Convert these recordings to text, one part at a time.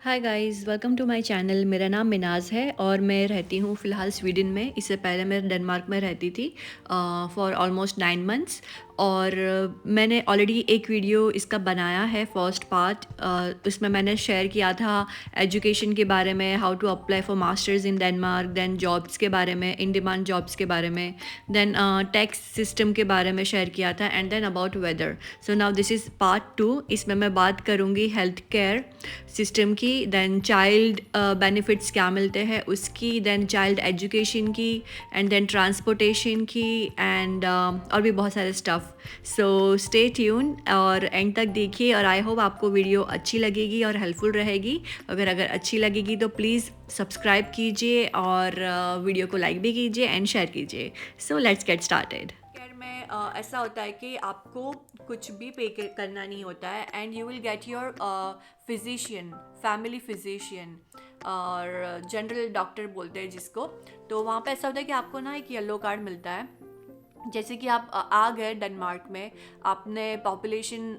Hi guys, welcome to my channel. मेरा नाम मिनाज है और मैं रहती हूँ फ़िलहाल स्वीडन में। इससे पहले मैं डेनमार्क में रहती थी फॉर ऑलमोस्ट 9 मंथ्स। और मैंने ऑलरेडी एक वीडियो इसका बनाया है, फर्स्ट पार्ट। उसमें मैंने शेयर किया था एजुकेशन के बारे में, how to apply for masters in Denmark, then jobs के बारे में, इन डिमांड जॉब्स के बारे में, देन टैक्स सिस्टम के बारे में शेयर किया था, and then about weather. So now this is part 2। इसमें मैं बात करूँगी हेल्थ केयर सिस्टम की, देन चाइल्ड बेनिफिट्स क्या मिलते हैं उसकी, देन चाइल्ड एजुकेशन की, एंड देन ट्रांसपोर्टेशन की, एंड और भी बहुत सारे स्टफ़। सो स्टे ट्यून और एंड तक देखिए, और आई होप आपको वीडियो अच्छी लगेगी और हेल्पफुल रहेगी। अगर अच्छी लगेगी तो प्लीज़ सब्सक्राइब कीजिए और वीडियो को लाइक भी कीजिए एंड शेयर कीजिए। So let's get started. Care में ऐसा होता है कि आपको कुछ भी पे करना नहीं होता है, and you will get your physician, family physician और जनरल डॉक्टर बोलते हैं जिसको। तो वहाँ पे ऐसा होता है कि आपको ना एक येलो कार्ड मिलता है। जैसे कि आप आ गए डेनमार्क में, आपने पॉपुलेशन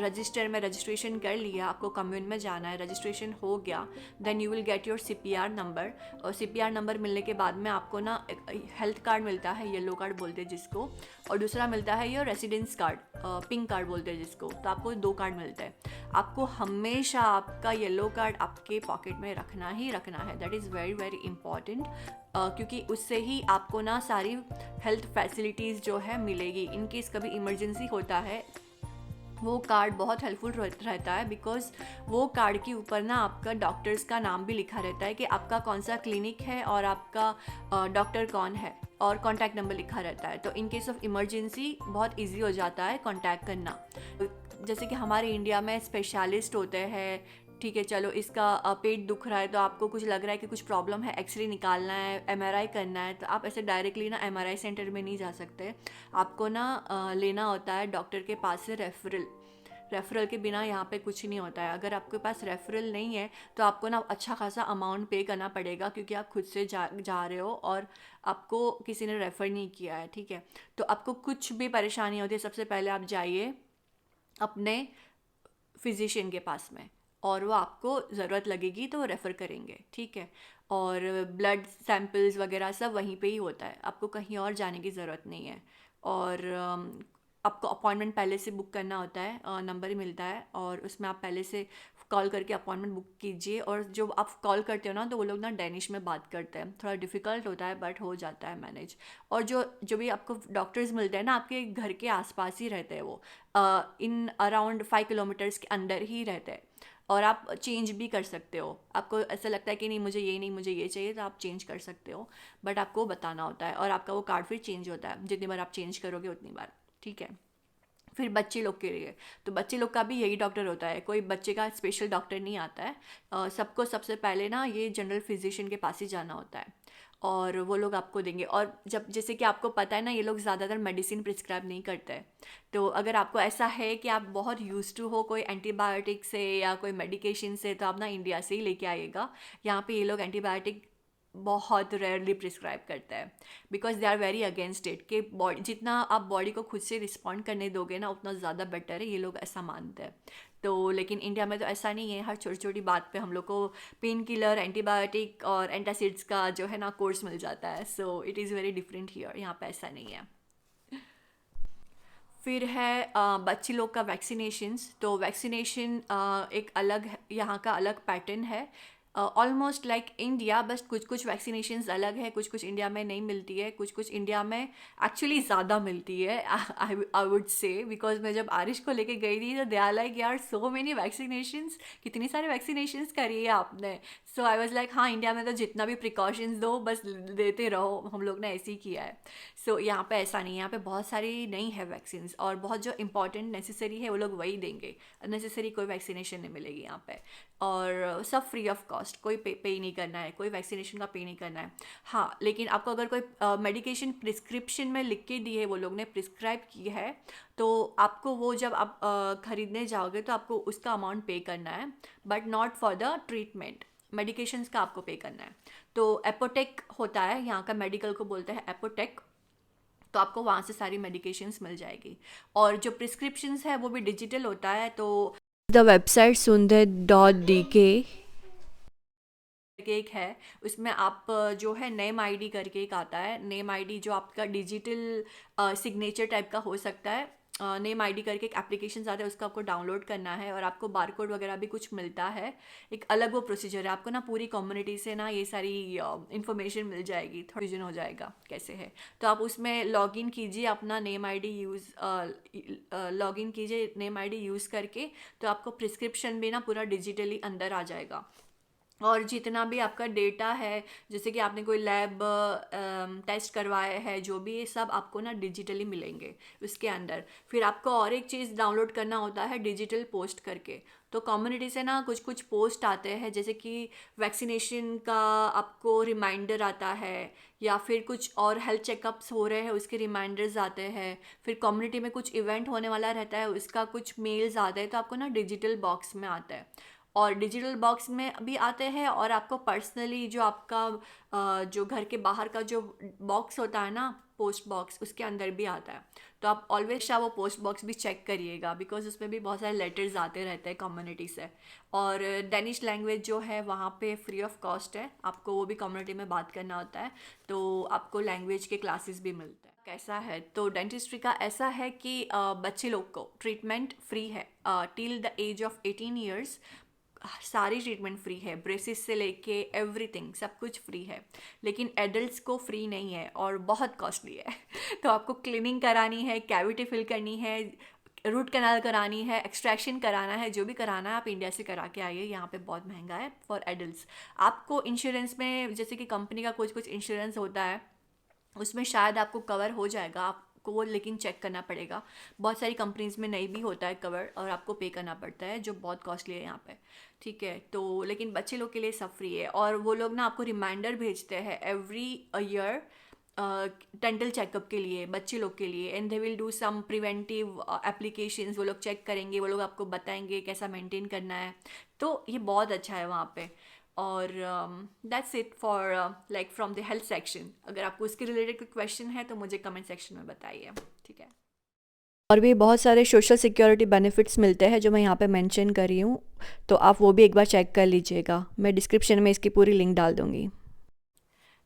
रजिस्टर में रजिस्ट्रेशन कर लिया, आपको कम्यून में जाना है, रजिस्ट्रेशन हो गया, then you will get your CPR number. और सीपीआर नंबर मिलने के बाद में आपको ना हेल्थ कार्ड मिलता है, येलो कार्ड बोलते हैं जिसको, और दूसरा मिलता है your residence card, pink card बोलते हैं जिसको। तो आपको 2 कार्ड मिलते हैं। आपको हमेशा आपका येलो कार्ड आपके पॉकेट में रखना ही रखना है। That is very very important, क्योंकि उससे ही आपको ना सारी हेल्थ फैसिलिटीज़ जो है मिलेगी। इन केस कभी इमरजेंसी होता है, वो कार्ड बहुत हेल्पफुल रहता है, बिकॉज वो कार्ड के ऊपर ना आपका डॉक्टर्स का नाम भी लिखा रहता है कि आपका कौन सा क्लिनिक है और आपका डॉक्टर कौन है, और कॉन्टैक्ट नंबर लिखा रहता है। तो इन केस ऑफ इमरजेंसी बहुत इजी हो जाता है कॉन्टैक्ट करना। जैसे कि हमारे इंडिया में स्पेशलिस्ट होते हैं, ठीक है, चलो इसका पेट दुख रहा है तो आपको कुछ लग रहा है कि कुछ प्रॉब्लम है, एक्सरे निकालना है, एमआरआई करना है, तो आप ऐसे डायरेक्टली ना एमआरआई सेंटर में नहीं जा सकते। आपको ना लेना होता है डॉक्टर के पास से रेफरल। रेफरल के बिना यहाँ पे कुछ नहीं होता है। अगर आपके पास रेफरल नहीं है तो आपको ना अच्छा खासा अमाउंट पे करना पड़ेगा, क्योंकि आप खुद से जा रहे हो और आपको किसी ने रेफ़र नहीं किया है, ठीक है। तो आपको कुछ भी परेशानी होती है, सबसे पहले आप जाइए अपने फिजिशियन के पास में, और वो आपको ज़रूरत लगेगी तो वो रेफ़र करेंगे, ठीक है। और ब्लड सैंपल्स वगैरह सब वहीं पे ही होता है, आपको कहीं और जाने की ज़रूरत नहीं है। और आपको अपॉइंटमेंट पहले से बुक करना होता है, नंबर मिलता है और उसमें आप पहले से कॉल करके अपॉइंटमेंट बुक कीजिए। और जो आप कॉल करते हो ना, तो वो लोग ना डेनिश में बात करते हैं, थोड़ा डिफ़िकल्ट होता है बट हो जाता है मैनेज। और जो जो भी आपको डॉक्टर्स मिलते हैं ना, आपके घर के आसपास ही रहते हैं वो, इन अराउंड 5 किलोमीटर्स के अंदर ही रहते हैं। और आप चेंज भी कर सकते हो, आपको ऐसा लगता है कि नहीं मुझे ये नहीं, मुझे ये चाहिए, तो आप चेंज कर सकते हो, बट आपको बताना होता है। और आपका वो कार्ड फिर चेंज होता है, जितनी बार आप चेंज करोगे उतनी बार, ठीक है। फिर बच्चे लोग के लिए, तो बच्चे लोग का भी यही डॉक्टर होता है, कोई बच्चे का स्पेशल डॉक्टर नहीं आता है। सबको सबसे पहले ना ये जनरल फिजिशियन के पास ही जाना होता है, और वो लोग आपको देंगे। और जब जैसे कि आपको पता है ना, ये लोग ज़्यादातर मेडिसिन प्रिस्क्राइब नहीं करते हैं। तो अगर आपको ऐसा है कि आप बहुत यूज टू हो कोई एंटीबायोटिक से या कोई मेडिकेशन से, तो आप ना इंडिया से ही लेके आइएगा। यहाँ पे ये लोग एंटीबायोटिक बहुत रेयरली प्रिस्क्राइब करता है, because they are very against it, कि बॉडी जितना आप बॉडी को खुद से रिस्पॉन्ड करने दोगे ना, उतना ज़्यादा बेटर है, ये लोग ऐसा मानते हैं। तो लेकिन इंडिया में तो ऐसा नहीं है, हर छोटी छोटी बात पे हम लोग को पेन किलर, एंटीबायोटिक और एंटासिड्स का जो है ना कोर्स मिल जाता है। So it is very different here, यहाँ पे ऐसा नहीं है। फिर है बच्चे लोग का वैक्सीनेशंस। तो वैक्सीनेशन एक अलग यहाँ का अलग पैटर्न है, ऑलमोस्ट लाइक इंडिया, बस कुछ कुछ वैक्सीनेशंस अलग है, कुछ कुछ इंडिया में नहीं मिलती है, कुछ कुछ इंडिया में एक्चुअली ज़्यादा मिलती है। आई वुड से, बिकॉज मैं जब आरिश को लेके गई थी तो दे आर लाइक यार सो मेनी वैक्सीनेशंस, कितनी सारे वैक्सीनेशंस करी है आपने। सो आई वॉज लाइक हाँ, इंडिया में तो जितना भी प्रिकॉशंस दो बस देते रहो, हम लोग ने ऐसे ही किया है। सो यहाँ पे ऐसा नहीं है, यहाँ पे बहुत सारी नहीं है वैक्सीन, और बहुत जो इंपॉर्टेंट नेसेसरी है वो लोग वही देंगे, नेसेसरी कोई वैक्सीनेशन नहीं मिलेगी यहाँ पे। और सब फ्री ऑफ कॉस्ट, कोई पे नहीं करना है, कोई वैक्सीनेशन का पे नहीं करना है। हाँ, लेकिन आपको अगर कोई मेडिकेशन प्रिस्क्रिप्शन में लिख के दी है, वो लोग ने प्रिस्क्राइब की है, तो आपको वो जब आप खरीदने जाओगे तो आपको उसका अमाउंट पे करना है, but not for the treatment. Medications का आपको पे करना है। तो एपोटेक होता है यहाँ का, मेडिकल को बोलते हैं एपोटेक। तो आपको वहाँ से सारी मेडिकेशंस मिल जाएगी। और जो प्रिस्क्रिप्शंस है वो भी डिजिटल होता है। तो द वेबसाइट सुंदर.dk, करके एक है, उसमें आप जो है नेम आईडी करके एक आता है, नेम आईडी जो आपका डिजिटल सिग्नेचर टाइप का हो सकता है। नेम आईडी करके एक एप्लीकेशन आता है, उसको आपको डाउनलोड करना है और आपको बारकोड वगैरह भी कुछ मिलता है। एक अलग वो प्रोसीजर है, आपको ना पूरी कम्युनिटी से ना ये सारी इन्फॉर्मेशन मिल जाएगी, थोड़ा हो जाएगा कैसे है। तो आप उसमें लॉगिन कीजिए, अपना नेम आईडी यूज़ लॉगिन कीजिए नेम आईडी यूज़ करके, तो आपको प्रिस्क्रिप्शन भी ना पूरा डिजिटली अंदर आ जाएगा। और जितना भी आपका डेटा है, जैसे कि आपने कोई लैब टेस्ट करवाया है, जो भी ये सब आपको ना डिजिटली मिलेंगे उसके अंदर। फिर आपको और एक चीज़ डाउनलोड करना होता है डिजिटल पोस्ट करके। तो कम्युनिटी से ना कुछ कुछ पोस्ट आते हैं, जैसे कि वैक्सीनेशन का आपको रिमाइंडर आता है, या फिर कुछ और हेल्थ चेकअप्स हो रहे हैं उसके रिमाइंडर्स आते हैं। फिर कम्युनिटी में कुछ इवेंट होने वाला रहता है, उसका कुछ मेल्स आते हैं, तो आपको ना डिजिटल बॉक्स में आता है। और डिजिटल बॉक्स में भी आते हैं, और आपको पर्सनली जो आपका जो घर के बाहर का जो बॉक्स होता है ना, पोस्ट बॉक्स, उसके अंदर भी आता है। तो आप ऑलवेज वो पोस्ट बॉक्स भी चेक करिएगा, बिकॉज उसमें भी बहुत सारे लेटर्स आते रहते हैं कम्युनिटी से। और डेनिश लैंग्वेज जो है वहाँ पे फ्री ऑफ कॉस्ट है, आपको वो भी कम्युनिटी में बात करना होता है। तो आपको लैंग्वेज के क्लासेस भी मिलते हैं। कैसा है, तो डेंटिस्ट्री का ऐसा है कि बच्चे लोग को ट्रीटमेंट फ्री है till the age of 18 years. सारी ट्रीटमेंट फ्री है, ब्रेसिस से लेके एवरीथिंग सब कुछ फ्री है। लेकिन एडल्ट्स को फ्री नहीं है और बहुत कॉस्टली है। तो आपको क्लीनिंग करानी है, कैविटी फिल करनी है, रूट कैनाल करानी है, एक्सट्रैक्शन कराना है, जो भी कराना है आप इंडिया से करा के आइए, यहाँ पे बहुत महंगा है फॉर एडल्ट्स। आपको इंश्योरेंस में, जैसे कि कंपनी का कुछ कुछ इंश्योरेंस होता है, उसमें शायद आपको कवर हो जाएगा, आपको वो लेकिन चेक करना पड़ेगा। बहुत सारी कंपनीज में नहीं भी होता है कवर, और आपको पे करना पड़ता है, जो बहुत कॉस्टली है यहाँ पे। ठीक है, तो लेकिन बच्चे लोग के लिए सब फ्री है। और वो लोग ना आपको रिमाइंडर भेजते हैं एवरी ईयर डेंटल चेकअप के लिए बच्चे लोग के लिए, and they will do some preventive applications, वो लोग चेक करेंगे, वो लोग आपको बताएंगे कैसा मेंटेन करना है। तो ये बहुत अच्छा है वहाँ पे। और that's it for like from the health section. अगर आपको इसके रिलेटेड कोई क्वेश्चन है तो मुझे कमेंट सेक्शन में बताइए। ठीक है, और भी बहुत सारे सोशल सिक्योरिटी बेनिफिट्स मिलते हैं जो मैं यहाँ पे मेंशन कर रही हूँ, तो आप वो भी एक बार चेक कर लीजिएगा, मैं डिस्क्रिप्शन में इसकी पूरी लिंक डाल दूँगी।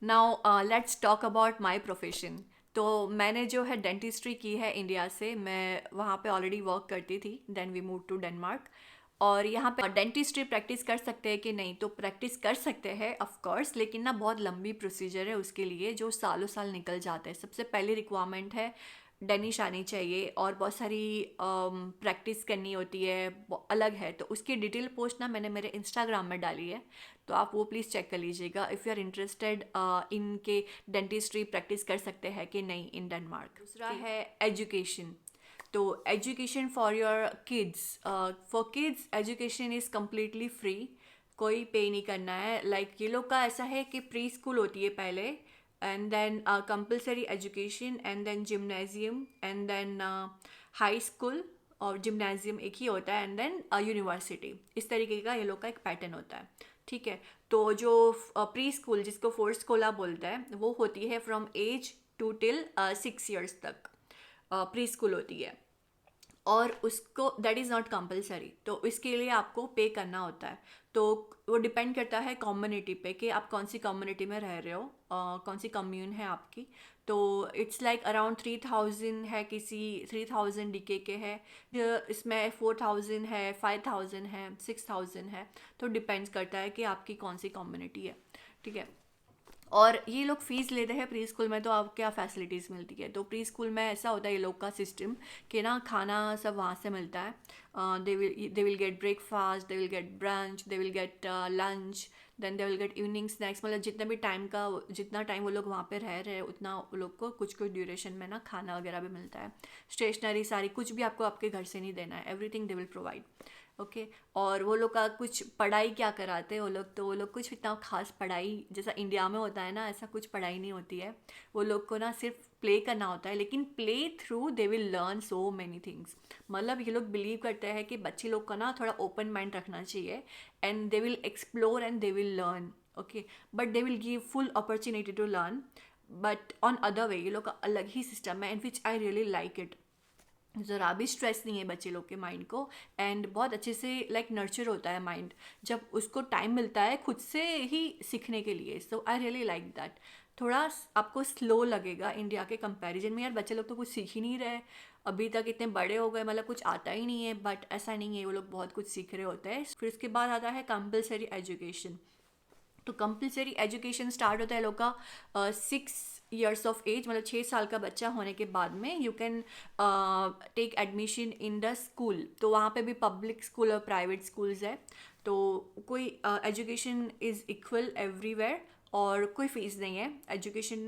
Now let's talk about my profession. तो मैंने जो है डेंटिस्ट्री की है इंडिया से, मैं वहाँ पे ऑलरेडी वर्क करती थी, then we move to Denmark. और यहाँ पे डेंटिस्ट्री प्रैक्टिस कर सकते हैं कि नहीं, तो प्रैक्टिस कर सकते हैं ऑफ कोर्स, लेकिन ना बहुत लंबी प्रोसीजर है उसके लिए, जो सालों साल निकल जाता है। सबसे पहली रिक्वायरमेंट है डेनिश आनी चाहिए, और बहुत सारी प्रैक्टिस करनी होती है, अलग है। तो उसकी डिटेल पोस्ट ना मैंने मेरे इंस्टाग्राम में डाली है, तो आप वो प्लीज़ चेक कर लीजिएगा if you are interested in के डेंटिस्ट्री प्रैक्टिस कर सकते हैं कि नहीं इन डेनमार्क। दूसरा है एजुकेशन। तो education for your kids, for kids education is completely free, कोई पे नहीं करना है। लाइक ये लोग का ऐसा है कि प्री स्कूल होती है पहले, and then compulsory education, and then gymnasium, and then high school, और जिम्नेजियम एक ही होता है, एंड देन यूनिवर्सिटी। इस तरीके का ये लोग का एक पैटर्न होता है। ठीक है, तो जो प्री स्कूल जिसको फोर्थ स्कूला बोलते हैं, वो होती है फ्रॉम एज 2 टिल 6 ईयर्स तक प्री स्कूल होती है। और उसको दैट इज़ नॉट कंपलसरी, तो इसके लिए आपको पे करना होता है। तो वो डिपेंड करता है कम्युनिटी पे कि आप कौन सी कम्युनिटी में रह रहे हो, कौन सी कम्यून है आपकी। तो इट्स लाइक अराउंड 3000 है, किसी 3000 डीके के है, इसमें 4000 है, 5000 है, 6000 है। तो डिपेंड्स करता है कि आपकी कौन सी कम्युनिटी है। ठीक है, और ये लोग फ़ीस लेते हैं प्री स्कूल में, तो आप क्या फैसिलिटीज़ मिलती है। तो प्री स्कूल में ऐसा होता है ये लोग का सिस्टम कि ना खाना सब वहाँ से मिलता है। They will get breakfast, they will get brunch, they will get lunch, then they will get evening snacks. मतलब जितना टाइम वो लोग वहाँ पे रह रहे हैं, उतना वो लोग को कुछ कुछ ड्यूरेशन में ना खाना वगैरह भी मिलता है। स्टेशनरी सारी कुछ भी आपको आपके घर से नहीं देना है, everything they will provide. Okay, और वो लोग का कुछ पढ़ाई क्या कराते हैं वो लोग, तो वो लोग कुछ इतना खास पढ़ाई जैसा इंडिया में होता है ना, ऐसा कुछ पढ़ाई नहीं होती है। वो लोग को ना सिर्फ प्ले करना होता है, लेकिन play through they will learn so many things. मतलब ये लोग बिलीव करते हैं कि बच्चे लोग का ना थोड़ा ओपन माइंड रखना चाहिए, and they will explore and they will learn. Okay, but they will give full opportunity to learn, but on other way ये लोग का अलग ही सिस्टम है, and which I really like it. ज़रा भी स्ट्रेस नहीं है बच्चे लोग के माइंड को, एंड बहुत अच्छे से लाइक नर्चर होता है माइंड जब उसको टाइम मिलता है खुद से ही सीखने के लिए। सो आई रियली लाइक दैट। थोड़ा आपको स्लो लगेगा इंडिया के कंपैरिजन में, यार बच्चे लोग तो कुछ सीख ही नहीं रहे अभी तक, इतने बड़े हो गए, मतलब कुछ आता ही नहीं है, बट ऐसा नहीं है, वो लोग बहुत कुछ सीख रहे होते हैं। फिर उसके बाद आता है कंपलसरी एजुकेशन। तो कंपलसरी एजुकेशन स्टार्ट होता है लोग का 6 years ऑफ एज, मतलब 6 साल का बच्चा होने के बाद में you can take admission in the school. तो वहाँ पे भी पब्लिक स्कूल और प्राइवेट स्कूल्स है, तो कोई एजुकेशन इज़ इक्वल एवरीवेयर, और कोई फ़ीस नहीं है एजुकेशन,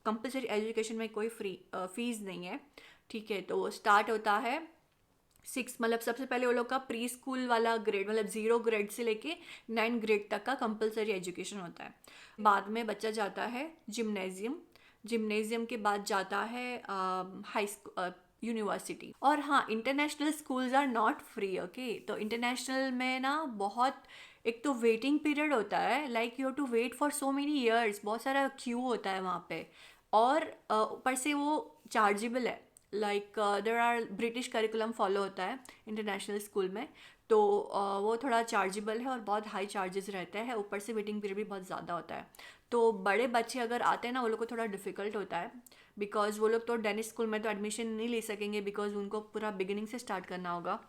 कंपलसरी एजुकेशन में कोई फ़ीस नहीं है। ठीक है, तो स्टार्ट होता है 6, मतलब सबसे पहले वो लोग का प्री स्कूल वाला ग्रेड, मतलब 0 ग्रेड से लेके 9 ग्रेड तक का कंपलसरी एजुकेशन होता है। बाद में बच्चा जाता है जिम्नेजियम, जिम्नेजियम के बाद जाता है हाई स्कूल, यूनिवर्सिटी। और हाँ, international schools are not free, okay. तो इंटरनेशनल में ना बहुत, एक तो वेटिंग पीरियड होता है, like you have to wait for so many years, बहुत सारा क्यू होता है वहाँ पे, और ऊपर से वो चार्जेबल है, like there are British curriculum follow होता है इंटरनेशनल स्कूल में, तो वो थोड़ा चार्जेबल है और बहुत हाई चार्जेस रहते हैं, ऊपर से वेटिंग पीरियड भी बहुत ज़्यादा होता है। तो बड़े बच्चे अगर आते हैं ना, वो लोग को थोड़ा डिफ़िकल्ट होता है, बिकॉज वो लोग तो डेनिश स्कूल में तो एडमिशन नहीं ले सकेंगे, बिकॉज उनको पूरा बिगिनिंग से स्टार्ट करना होगा।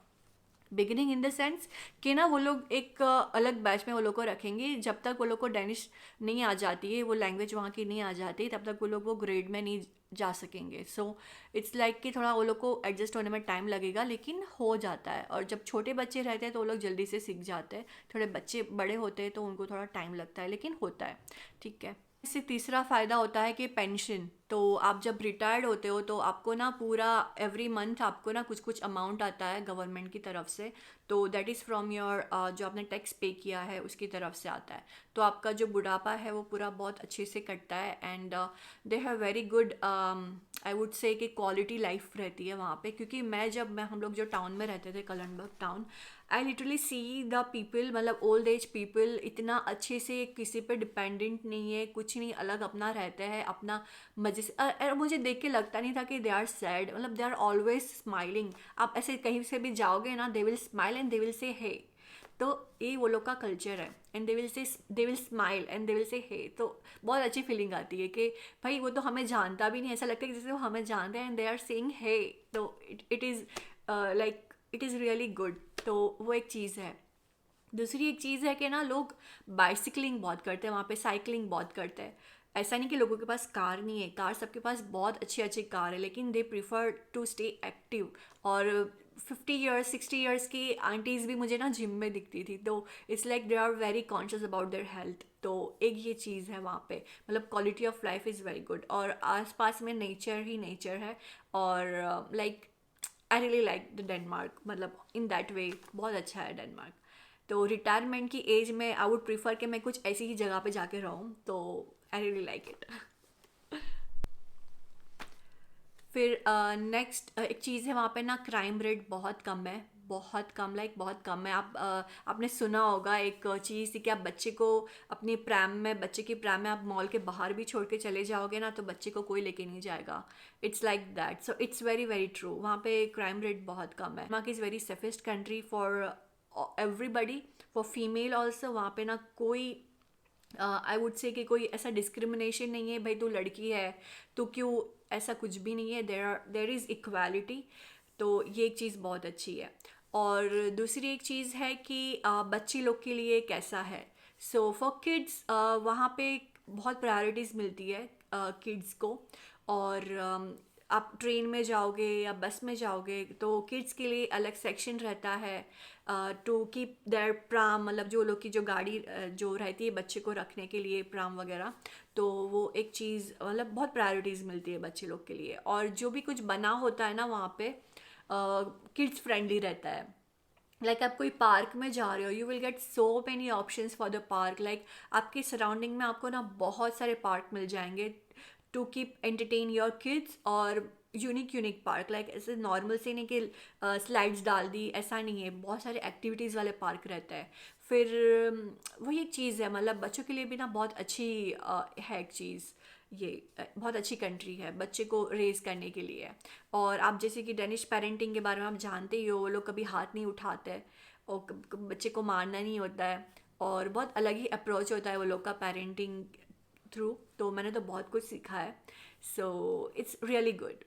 बिगिनिंग इन द सेंस कि ना वो लोग एक अलग बैच में वो लोग को रखेंगे, जब तक वो लोग को डेनिश नहीं आ जाती है, वो लैंग्वेज वहाँ की नहीं आ जाती, तब तक वो लोग वो ग्रेड में नहीं जा सकेंगे। सो इट्स लाइक कि थोड़ा वो लोग को एडजस्ट होने में टाइम लगेगा, लेकिन हो जाता है। और जब छोटे बच्चे रहते हैं तो वो लोग जल्दी से सीख जाते हैं, थोड़े बच्चे बड़े होते हैं तो उनको थोड़ा टाइम लगता है, लेकिन होता है। ठीक है, इससे तीसरा फ़ायदा होता है कि पेंशन। तो आप जब रिटायर्ड होते हो तो आपको ना पूरा एवरी मंथ आपको ना कुछ कुछ अमाउंट आता है गवर्नमेंट की तरफ से, तो दैट इज़ फ्रॉम योर जो आपने टैक्स पे किया है उसकी तरफ से आता है। तो आपका जो बुढ़ापा है वो पूरा बहुत अच्छे से कटता है, and they have very good, I would say कि क्वालिटी लाइफ रहती है वहाँ पे। क्योंकि मैं हम लोग जो टाउन में रहते थे, Kalenberg town, I literally see the people, मतलब ओल्ड एज पीपल इतना अच्छे से किसी पे डिपेंडेंट नहीं है, कुछ नहीं, अलग अपना रहते हैं अपना मजे से। मुझे देख के लगता नहीं था कि दे आर सैड, मतलब दे आर ऑलवेज स्माइलिंग। आप ऐसे कहीं से भी जाओगे ना, they will smile and they will say hey. तो ये वो लोग का कल्चर है, and they will smile and they will say hey. तो बहुत अच्छी फीलिंग आती है कि भाई वो तो हमें जानता भी नहीं, ऐसा लगता है कि जैसे वो हमें जानते हैं, and they are saying hey. तो it is like it is really good. तो वो एक चीज़ है। दूसरी एक चीज़ है कि ना लोग बाइसिकलिंग बहुत करते हैं वहाँ पे, साइकिलिंग बहुत करते हैं। ऐसा नहीं कि लोगों के पास कार नहीं है, कार सबके पास बहुत अच्छी अच्छी कार है, लेकिन they prefer to stay active. और 50 years 60 years की आंटीज़ भी मुझे ना जिम में दिखती थी, तो it's like they are very conscious about their health. तो एक ये चीज़ है वहाँ पे, मतलब quality of life is very good, और आसपास में नेचर ही नेचर है। और like I really like the Denmark, मतलब इन दैट वे बहुत अच्छा है डेनमार्क। तो रिटायरमेंट की एज में आई वुड प्रीफर कि मैं कुछ ऐसी ही जगह पे जाके रहूँ, तो आई रियली लाइक इट। फिर नेक्स्ट एक चीज़ है वहाँ पे ना, क्राइम रेट बहुत कम है, बहुत कम, लाइक बहुत कम है। आपने सुना होगा एक चीज़ थी कि आप बच्चे को अपनी प्रैम में, बच्चे की प्रैम में आप मॉल के बाहर भी छोड़ के चले जाओगे ना, तो बच्चे को कोई लेके नहीं जाएगा। It's like that, so it's very very true. वहाँ पे क्राइम रेट बहुत कम है। वहाँ की is very safest country for everybody, for female also. वहाँ पे ना कोई, आई वुड से कि कोई ऐसा डिस्क्रिमिनेशन नहीं है, भाई तू लड़की है तो क्यों, ऐसा कुछ भी नहीं है। There is equality. तो ये एक चीज़ बहुत अच्छी है। और दूसरी एक चीज़ है कि बच्ची लोग के लिए कैसा है। सो फॉर किड्स वहाँ पे बहुत प्रायोरिटीज़ मिलती है किड्स को। और आप ट्रेन में जाओगे या बस में जाओगे तो किड्स के लिए अलग सेक्शन रहता है, टू कीप देयर प्राम, मतलब जो लोग की जो गाड़ी जो रहती है बच्चे को रखने के लिए, प्राम वगैरह। तो वो एक चीज़, मतलब बहुत प्रायोरिटीज़ मिलती है बच्चे लोग के लिए। और जो भी कुछ बना होता है ना वहाँ पे, किड्स फ्रेंडली रहता है। लाइक आप कोई पार्क में जा रहे हो, you will get so many options for the park. Like आपके सराउंडिंग में आपको ना बहुत सारे पार्क मिल जाएंगे to keep entertain your kids. और यूनिक यूनिक पार्क, लाइक ऐसे नॉर्मल से नहीं कि स्लाइड्स डाल दी, ऐसा नहीं है, बहुत सारे एक्टिविटीज़ वाले पार्क रहता है। फिर वही एक चीज़ है, मतलब बच्चों के लिए भी ना बहुत अच्छी है एक चीज़। ये बहुत अच्छी कंट्री है बच्चे को रेज़ करने के लिए। और आप जैसे कि डेनिश पेरेंटिंग के बारे में आप जानते ही हो, वो लोग कभी हाथ नहीं उठाते और बच्चे को मारना नहीं होता है, और बहुत अलग ही अप्रोच होता है वो लोग का पेरेंटिंग थ्रू। तो मैंने तो बहुत कुछ सीखा है, सो इट्स रियली गुड।